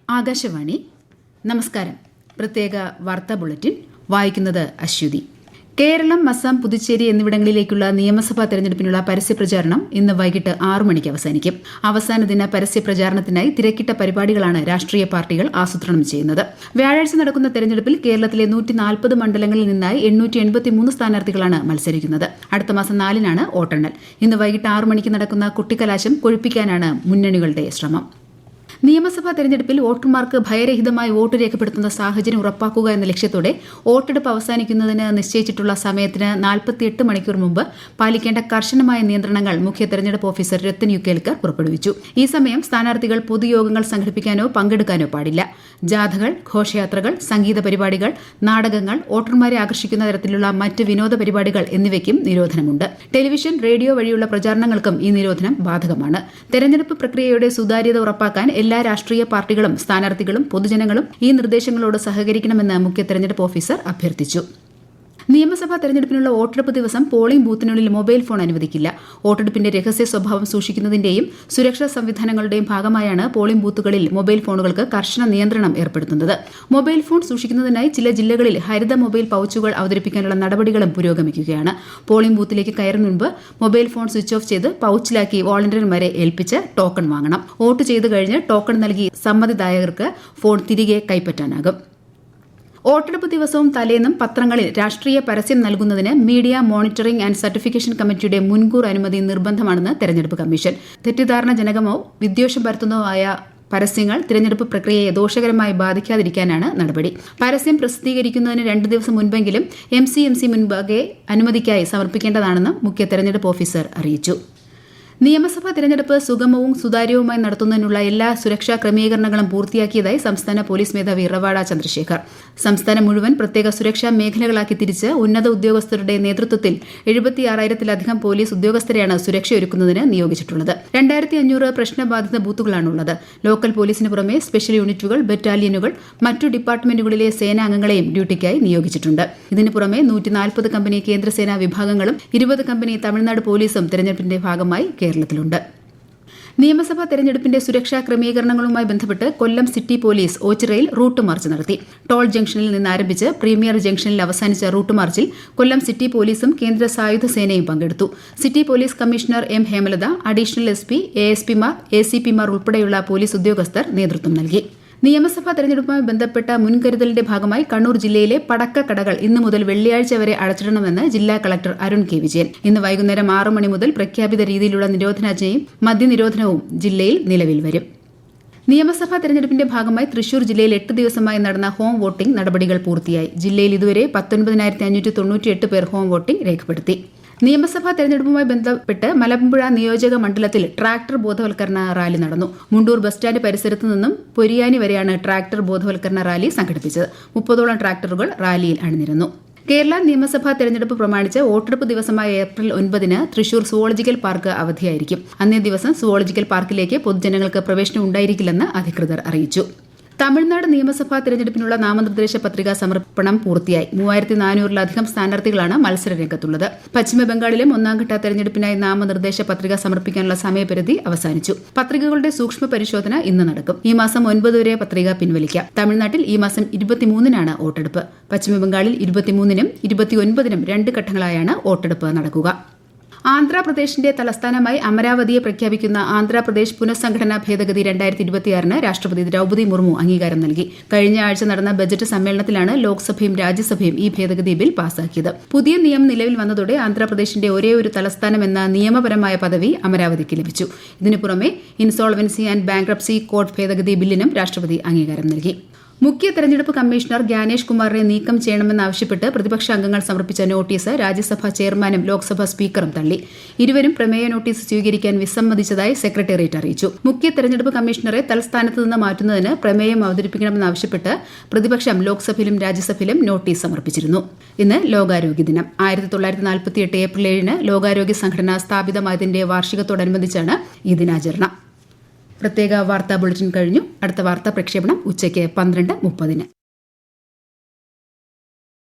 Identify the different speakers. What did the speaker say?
Speaker 1: ആകാശവാണി. നമസ്കാരം. പ്രത്യേക വാർത്താ ബുള്ളറ്റിൻ വായിക്കുന്നത് അശ്വതി. കേരളം, അസം, പുതുച്ചേരി എന്നിവിടങ്ങളിലേക്കുള്ള നിയമസഭാ തെരഞ്ഞെടുപ്പിനുള്ള പരസ്യപ്രചാരണം ഇന്ന് വൈകിട്ട് 6 മണിക്ക് അവസാനിക്കും. അവസാന ദിന പരസ്യപ്രചാരണത്തിനായി തിരക്കിട്ട പരിപാടികളാണ് രാഷ്ട്രീയ പാർട്ടികൾ ആസൂത്രണം ചെയ്യുന്നത്. വ്യാഴാഴ്ച നടക്കുന്ന തെരഞ്ഞെടുപ്പിൽ കേരളത്തിലെ 140 മണ്ഡലങ്ങളിൽ നിന്നായി 883 സ്ഥാനാർത്ഥികളാണ് മത്സരിക്കുന്നത്. അടുത്ത മാസം 4-നാണ് വോട്ടെണ്ണൽ. ഇന്ന് വൈകിട്ട് 6 മണിക്ക് നടക്കുന്ന കുട്ടിക്കലാശം കൊഴുപ്പിക്കാനാണ് മുന്നണികളുടെ ശ്രമം. നിയമസഭാ തെരഞ്ഞെടുപ്പിൽ വോട്ടർമാർക്ക് ഭയരഹിതമായി വോട്ട് രേഖപ്പെടുത്തുന്ന സാഹചര്യം ഉറപ്പാക്കുക എന്ന ലക്ഷ്യത്തോടെ വോട്ടെടുപ്പ് അവസാനിക്കുന്നതിന് നിശ്ചയിച്ചിട്ടുള്ള സമയത്തിന് 48 മണിക്കൂർ മുമ്പ് പാലിക്കേണ്ട കർശനമായ നിയന്ത്രണങ്ങൾ മുഖ്യ തെരഞ്ഞെടുപ്പ് ഓഫീസർ രത്തൻ യു കേൽക്കർ പുറപ്പെടുവിച്ചു. ഈ സമയം സ്ഥാനാർത്ഥികൾ പൊതുയോഗങ്ങൾ സംഘടിപ്പിക്കാനോ പങ്കെടുക്കാനോ പാടില്ല. ജാഥകൾ, ഘോഷയാത്രകൾ, സംഗീത പരിപാടികൾ, നാടകങ്ങൾ, വോട്ടർമാരെ ആകർഷിക്കുന്ന തരത്തിലുള്ള മറ്റ് വിനോദ പരിപാടികൾ എന്നിവയ്ക്കും നിരോധനമുണ്ട്. ടെലിവിഷൻ, റേഡിയോ വഴിയുള്ള പ്രചാരണങ്ങൾക്കും ഈ നിരോധനം ബാധകമാണ്. തെരഞ്ഞെടുപ്പ് പ്രക്രിയയുടെ സുതാര്യത ഉറപ്പാക്കാൻ എല്ലാ രാഷ്ട്രീയ പാർട്ടികളും സ്ഥാനാർത്ഥികളും പൊതുജനങ്ങളും ഈ നിർദ്ദേശങ്ങളോട് സഹകരിക്കണമെന്ന് മുഖ്യ തെരഞ്ഞെടുപ്പ് ഓഫീസർ അഭ്യർത്ഥിച്ചു. നിയമസഭാ തെരഞ്ഞെടുപ്പിനുള്ള വോട്ടെടുപ്പ് ദിവസം പോളിംഗ് ബൂത്തിനുള്ളിൽ മൊബൈൽ ഫോൺ അനുവദിക്കില്ല. വോട്ടെടുപ്പിന്റെ രഹസ്യ സ്വഭാവം സൂക്ഷിക്കുന്നതിന്റെയും സുരക്ഷാ സംവിധാനങ്ങളുടെയും ഭാഗമായാണ് പോളിംഗ് ബൂത്തുകളിൽ മൊബൈൽ ഫോണുകൾക്ക് കർശന നിയന്ത്രണം ഏർപ്പെടുത്തുന്നത്. മൊബൈൽ ഫോൺ സൂക്ഷിക്കുന്നതിനായി ചില ജില്ലകളിൽ ഹരിത മൊബൈൽ പൌച്ചുകൾ അവതരിപ്പിക്കാനുള്ള നടപടികളും പുരോഗമിക്കുകയാണ്. പോളിംഗ് ബൂത്തിലേക്ക് കയറും മുൻപ് മൊബൈൽ ഫോൺ സ്വിച്ച് ഓഫ് ചെയ്ത് പൌച്ചിലാക്കി വോളണ്ടിയർമാരെ ഏൽപ്പിച്ച് ടോക്കൺ വാങ്ങണം. വോട്ട് ചെയ്തു കഴിഞ്ഞ് ടോക്കൺ നൽകി സമ്മതിദായകർക്ക് ഫോൺ തിരികെ കൈപ്പറ്റാനാകും. വോട്ടെടുപ്പ് ദിവസവും തലേന്നും പത്രങ്ങളിൽ രാഷ്ട്രീയ പരസ്യം നൽകുന്നതിന് മീഡിയ മോണിറ്ററിംഗ് ആൻഡ് സർട്ടിഫിക്കേഷൻ കമ്മിറ്റിയുടെ മുൻകൂർ അനുമതി നിർബന്ധമാണെന്ന് തെരഞ്ഞെടുപ്പ് കമ്മീഷൻ. തെറ്റിദ്ധാരണജനകമോ വിദ്വേഷം പരത്തുന്നതോ ആയ പരസ്യങ്ങൾ തിരഞ്ഞെടുപ്പ് പ്രക്രിയയെ ദോഷകരമായി ബാധിക്കാതിരിക്കാനാണ് നടപടി. പരസ്യം പ്രസിദ്ധീകരിക്കുന്നതിന് 2 ദിവസം മുൻപെങ്കിലും MCMC മുൻപാകെ അനുമതിക്കായി സമർപ്പിക്കേണ്ടതാണെന്ന് മുഖ്യ തെരഞ്ഞെടുപ്പ് ഓഫീസർ അറിയിച്ചു. നിയമസഭാ തെരഞ്ഞെടുപ്പ് സുഗമവും സുതാര്യവുമായി നടത്തുന്നതിനുള്ള എല്ലാ സുരക്ഷാ ക്രമീകരണങ്ങളും പൂർത്തിയാക്കിയതായി സംസ്ഥാന പോലീസ് മേധാവി റവാഡ ചന്ദ്രശേഖർ. സംസ്ഥാനം മുഴുവൻ പ്രത്യേക സുരക്ഷാ മേഖലകളാക്കി തിരിച്ച് ഉന്നത ഉദ്യോഗസ്ഥരുടെ നേതൃത്വത്തിൽ 76,000-ലധികം പോലീസ് ഉദ്യോഗസ്ഥരെയാണ് സുരക്ഷയൊരുക്കുന്നതിന് നിയോഗിച്ചിട്ടുള്ളത്. 2,500 പ്രശ്നബാധിത ബൂത്തുകളാണുള്ളത്. ലോക്കൽ പോലീസിന് പുറമെ സ്പെഷ്യൽ യൂണിറ്റുകൾ, ബറ്റാലിയനുകൾ, മറ്റു ഡിപ്പാർട്ട്മെന്റുകളിലെ സേനാംഗങ്ങളെയും ഡ്യൂട്ടിക്കായി നിയോഗിച്ചിട്ടുണ്ട്. ഇതിനു പുറമെ 140 കമ്പനി കേന്ദ്രസേനാ വിഭാഗങ്ങളും 20 കമ്പനി തമിഴ്നാട് പോലീസും തെരഞ്ഞെടുപ്പിന്റെ ഭാഗമായി കേരളത്തിലുണ്ട്. നിയമസഭാ തെരഞ്ഞെടുപ്പിന്റെ സുരക്ഷാ ക്രമീകരണങ്ങളുമായി ബന്ധപ്പെട്ട് കൊല്ലം സിറ്റി പോലീസ് ഓച്ചിറയിൽ റൂട്ട് മാർച്ച് നടത്തി. ടോൾ ജംഗ്ഷനിൽ നിന്ന് ആരംഭിച്ച് പ്രീമിയർ ജംഗ്ഷനിൽ അവസാനിച്ച റൂട്ട് മാർച്ചിൽ കൊല്ലം സിറ്റി പോലീസും കേന്ദ്ര സായുധ സേനയും പങ്കെടുത്തു. City police commissioner M. Hemalatha, additional SP, ASPമാർ, ACPമാർ ഉൾപ്പെടെയുള്ള പോലീസ് ഉദ്യോഗസ്ഥർ നേതൃത്വം നൽകി. നിയമസഭാ തെരഞ്ഞെടുപ്പുമായി ബന്ധപ്പെട്ട മുൻകരുതലിന്റെ ഭാഗമായി കണ്ണൂർ ജില്ലയിലെ പടക്കക്കടകൾ ഇന്നു മുതൽ വെള്ളിയാഴ്ച വരെ അടച്ചിടണമെന്ന് ജില്ലാ കളക്ടർ അരുൺ K. വിജയൻ. ഇന്ന് വൈകുന്നേരം 6 മണി മുതൽ പ്രഖ്യാപിത രീതിയിലുള്ള നിരോധനാജ്ഞയും മദ്യനിരോധനവും ജില്ലയിൽ നിലവിൽ വരും. നിയമസഭാ തെരഞ്ഞെടുപ്പിന്റെ ഭാഗമായി തൃശൂർ ജില്ലയിൽ 8 ദിവസമായി നടന്ന ഹോം വോട്ടിംഗ് നടപടികൾ പൂർത്തിയായി. ജില്ലയിൽ ഇതുവരെ 19,598 പേർ ഹോം വോട്ടിംഗ് രേഖപ്പെടുത്തി. നിയമസഭാ തെരഞ്ഞെടുപ്പുമായി ബന്ധപ്പെട്ട് മലമ്പുഴ നിയോജക മണ്ഡലത്തിൽ ട്രാക്ടർ ബോധവൽക്കരണ റാലി നടന്നു. മുണ്ടൂർ ബസ് സ്റ്റാൻഡ് പരിസരത്ത് നിന്നും പൊരിയാനി വരെയാണ് ട്രാക്ടർ ബോധവൽക്കരണ റാലി സംഘടിപ്പിച്ചത്. 30ഓളം ട്രാക്ടറുകൾ റാലിയിൽ അണിനിരന്നു. കേരള നിയമസഭാ തെരഞ്ഞെടുപ്പ് പ്രമാണിച്ച് വോട്ടെടുപ്പ് ദിവസമായ ഏപ്രിൽ 9-ന് തൃശൂർ സുവോളജിക്കൽ പാർക്ക് അവധിയായിരിക്കും. അന്നേ ദിവസം സുവോളജിക്കൽ പാർക്കിലേക്ക് പൊതുജനങ്ങൾക്ക് പ്രവേശനം ഉണ്ടായിരിക്കില്ലെന്ന് അധികൃതർ അറിയിച്ചു. തമിഴ്നാട് നിയമസഭാ തെരഞ്ഞെടുപ്പിനുള്ള നാമനിർദ്ദേശ പത്രികാ സമർപ്പണം പൂർത്തിയായി. 3,400-ലധികം സ്ഥാനാർത്ഥികളാണ് മത്സര രംഗത്തുള്ളത്. പശ്ചിമബംഗാളിലും 1ാംഘട്ട തെരഞ്ഞെടുപ്പിനായി നാമനിർദ്ദേശ പത്രിക സമർപ്പിക്കാനുള്ള സമയപരിധി അവസാനിച്ചു. പത്രികകളുടെ സൂക്ഷ്മ പരിശോധന ഇന്ന് നടക്കും. ഈ മാസം 9 വരെ പത്രിക പിൻവലിക്കാം. തമിഴ്നാട്ടിൽ ഈ മാസം 23-നാണ് വോട്ടെടുപ്പ്. പശ്ചിമബംഗാളിൽ 23-നും 29-നും 2 ഘട്ടങ്ങളായാണ് വോട്ടെടുപ്പ് നടക്കുക. ആന്ധ്രാപ്രദേശിന്റെ തലസ്ഥാനമായി അമരാവതിയെ പ്രഖ്യാപിക്കുന്ന ആന്ധ്രാപ്രദേശ് പുനഃസംഘടനാ ഭേദഗതി 2026-ന് രാഷ്ട്രപതി ദ്രൌപദി മുർമു അംഗീകാരം നൽകി. കഴിഞ്ഞ ആഴ്ച നടന്ന ബജറ്റ് സമ്മേളനത്തിലാണ് ലോക്സഭയും രാജ്യസഭയും ഈ ഭേദഗതി ബിൽ പാസാക്കിയത്. പുതിയ നിയമം നിലവിൽ വന്നതോടെ ആന്ധ്രാപ്രദേശിന്റെ ഒരേയൊരു തലസ്ഥാനമെന്ന നിയമപരമായ പദവി അമരാവതിക്ക് ലഭിച്ചു. ഇതിനു പുറമെ ഇൻസോൾവൻസി ആൻഡ് ബാങ്ക്രപ്സി കോഡ് ഭേദഗതി ബില്ലിനും രാഷ്ട്രപതി അംഗീകാരം നൽകി. മുഖ്യ തെരഞ്ഞെടുപ്പ് കമ്മീഷണർ ജ്ഞാനേഷ് കുമാറിനെ നീക്കം ചെയ്യണമെന്നാവശ്യപ്പെട്ട് പ്രതിപക്ഷ അംഗങ്ങൾ സമർപ്പിച്ച നോട്ടീസ് രാജ്യസഭാ ചെയർമാനും ലോക്സഭാ സ്പീക്കറും തള്ളി. ഇരുവരും പ്രമേയ നോട്ടീസ് സ്വീകരിക്കാൻ വിസമ്മതിച്ചതായി സെക്രട്ടേറിയറ്റ് അറിയിച്ചു. മുഖ്യ തെരഞ്ഞെടുപ്പ് കമ്മീഷണറെ തൽസ്ഥാനത്ത് നിന്ന് മാറ്റുന്നതിന് പ്രമേയം അവതരിപ്പിക്കണമെന്നാവശ്യപ്പെട്ട് പ്രതിപക്ഷം ലോക്സഭയിലും രാജ്യസഭയിലും നോട്ടീസ് സമർപ്പിച്ചിരുന്നു. ഇന്ന് ലോകാരോഗ്യ ദിനം. 1948 ഏപ്രിൽ 7-ന് ലോകാരോഗ്യ സംഘടന സ്ഥാപിതമായതിന്റെ വാർഷികത്തോടനുബന്ധിച്ചാണ് ഈ ദിനാചരണം. പ്രത്യേക വാർത്താ ബുള്ളറ്റിൻ കഴിഞ്ഞു. അടുത്ത വാർത്താ പ്രക്ഷേപണം ഉച്ചയ്ക്ക് 12:30-ന്.